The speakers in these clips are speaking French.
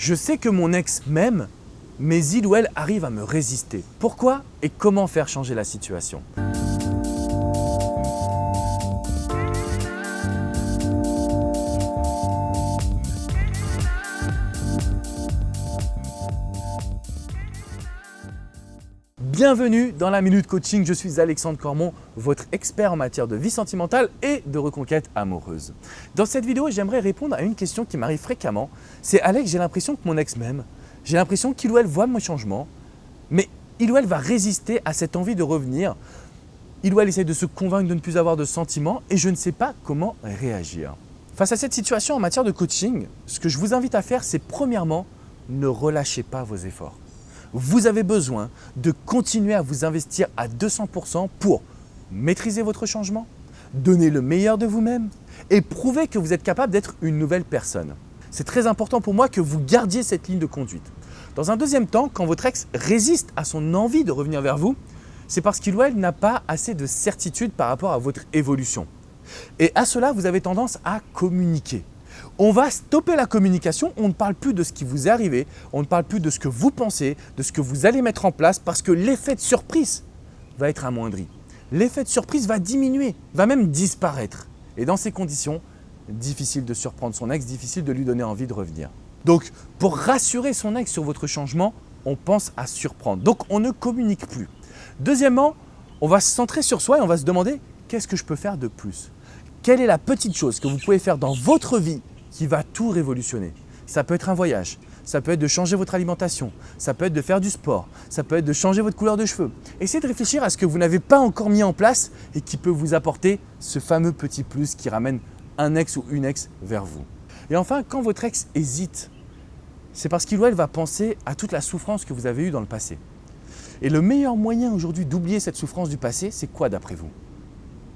Je sais que mon ex m'aime, mais il ou elle arrive à me résister. Pourquoi et comment faire changer la situation? Bienvenue dans la Minute Coaching, je suis Alexandre Cormon, votre expert en matière de vie sentimentale et de reconquête amoureuse. Dans cette vidéo, j'aimerais répondre à une question qui m'arrive fréquemment. C'est Alex, j'ai l'impression que mon ex m'aime, j'ai l'impression qu'il ou elle voit mon changement, mais il ou elle va résister à cette envie de revenir. Il ou elle essaie de se convaincre de ne plus avoir de sentiments et je ne sais pas comment réagir. Face à cette situation en matière de coaching, ce que je vous invite à faire, c'est premièrement, ne relâchez pas vos efforts. Vous avez besoin de continuer à vous investir à 200% pour maîtriser votre changement, donner le meilleur de vous-même et prouver que vous êtes capable d'être une nouvelle personne. C'est très important pour moi que vous gardiez cette ligne de conduite. Dans un deuxième temps, quand votre ex résiste à son envie de revenir vers vous, c'est parce qu'il ou elle n'a pas assez de certitude par rapport à votre évolution. Et à cela, vous avez tendance à communiquer. On va stopper la communication, on ne parle plus de ce qui vous est arrivé, on ne parle plus de ce que vous pensez, de ce que vous allez mettre en place parce que l'effet de surprise va être amoindri. L'effet de surprise va diminuer, va même disparaître. Et dans ces conditions, difficile de surprendre son ex, difficile de lui donner envie de revenir. Donc, pour rassurer son ex sur votre changement, on pense à surprendre. Donc, on ne communique plus. Deuxièmement, on va se centrer sur soi et on va se demander qu'est-ce que je peux faire de plus ? Quelle est la petite chose que vous pouvez faire dans votre vie qui va tout révolutionner? Ça peut être un voyage, ça peut être de changer votre alimentation, ça peut être de faire du sport, ça peut être de changer votre couleur de cheveux. Essayez de réfléchir à ce que vous n'avez pas encore mis en place et qui peut vous apporter ce fameux petit plus qui ramène un ex ou une ex vers vous. Et enfin, quand votre ex hésite, c'est parce qu'il ou elle va penser à toute la souffrance que vous avez eue dans le passé. Et le meilleur moyen aujourd'hui d'oublier cette souffrance du passé, c'est quoi d'après vous?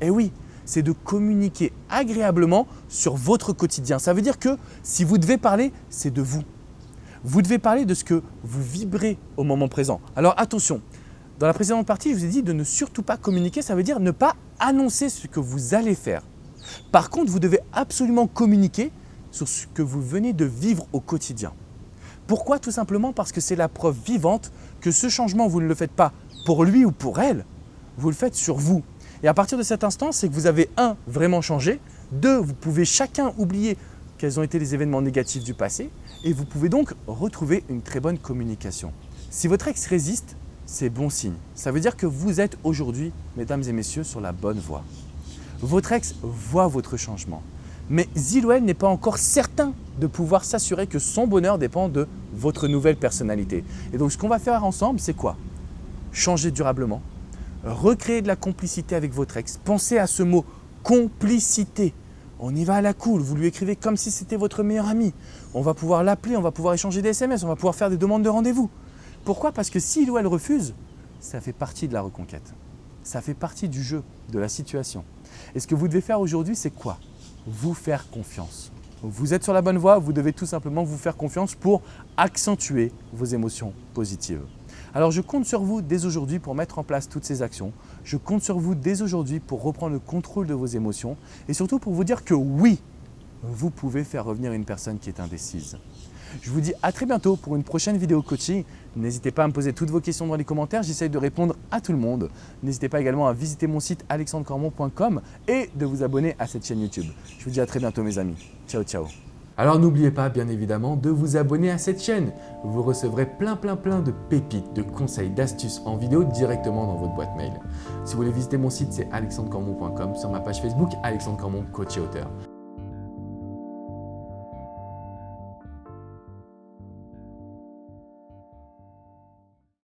Eh oui, c'est de communiquer agréablement sur votre quotidien. Ça veut dire que si vous devez parler, c'est de vous. Vous devez parler de ce que vous vibrez au moment présent. Alors attention, dans la précédente partie, je vous ai dit de ne surtout pas communiquer, ça veut dire ne pas annoncer ce que vous allez faire. Par contre, vous devez absolument communiquer sur ce que vous venez de vivre au quotidien. Pourquoi? Tout simplement parce que c'est la preuve vivante que ce changement, vous ne le faites pas pour lui ou pour elle, vous le faites sur vous. Et à partir de cet instant, c'est que vous avez vraiment changé, 2, vous pouvez chacun oublier quels ont été les événements négatifs du passé et vous pouvez donc retrouver une très bonne communication. Si votre ex résiste, c'est bon signe. Ça veut dire que vous êtes aujourd'hui, mesdames et messieurs, sur la bonne voie. Votre ex voit votre changement, mais il ou elle n'est pas encore certain de pouvoir s'assurer que son bonheur dépend de votre nouvelle personnalité. Et donc ce qu'on va faire ensemble, c'est quoi? Changer durablement. Recréer de la complicité avec votre ex. Pensez à ce mot complicité. On y va à la cool, vous lui écrivez comme si c'était votre meilleur ami. On va pouvoir l'appeler, on va pouvoir échanger des SMS, on va pouvoir faire des demandes de rendez-vous. Pourquoi? Parce que s'il ou elle refuse, ça fait partie de la reconquête. Ça fait partie du jeu, de la situation. Et ce que vous devez faire aujourd'hui, c'est quoi? Vous faire confiance. Vous êtes sur la bonne voie, vous devez tout simplement vous faire confiance pour accentuer vos émotions positives. Alors je compte sur vous dès aujourd'hui pour mettre en place toutes ces actions. Je compte sur vous dès aujourd'hui pour reprendre le contrôle de vos émotions et surtout pour vous dire que oui, vous pouvez faire revenir une personne qui est indécise. Je vous dis à très bientôt pour une prochaine vidéo coaching. N'hésitez pas à me poser toutes vos questions dans les commentaires, j'essaie de répondre à tout le monde. N'hésitez pas également à visiter mon site alexandrecormon.com et de vous abonner à cette chaîne YouTube. Je vous dis à très bientôt mes amis. Ciao, ciao. Alors n'oubliez pas bien évidemment de vous abonner à cette chaîne. Vous recevrez plein de pépites, de conseils, d'astuces en vidéo directement dans votre boîte mail. Si vous voulez visiter mon site, c'est alexandrecormon.com, sur ma page Facebook, Alexandre Cormon, coach et auteur.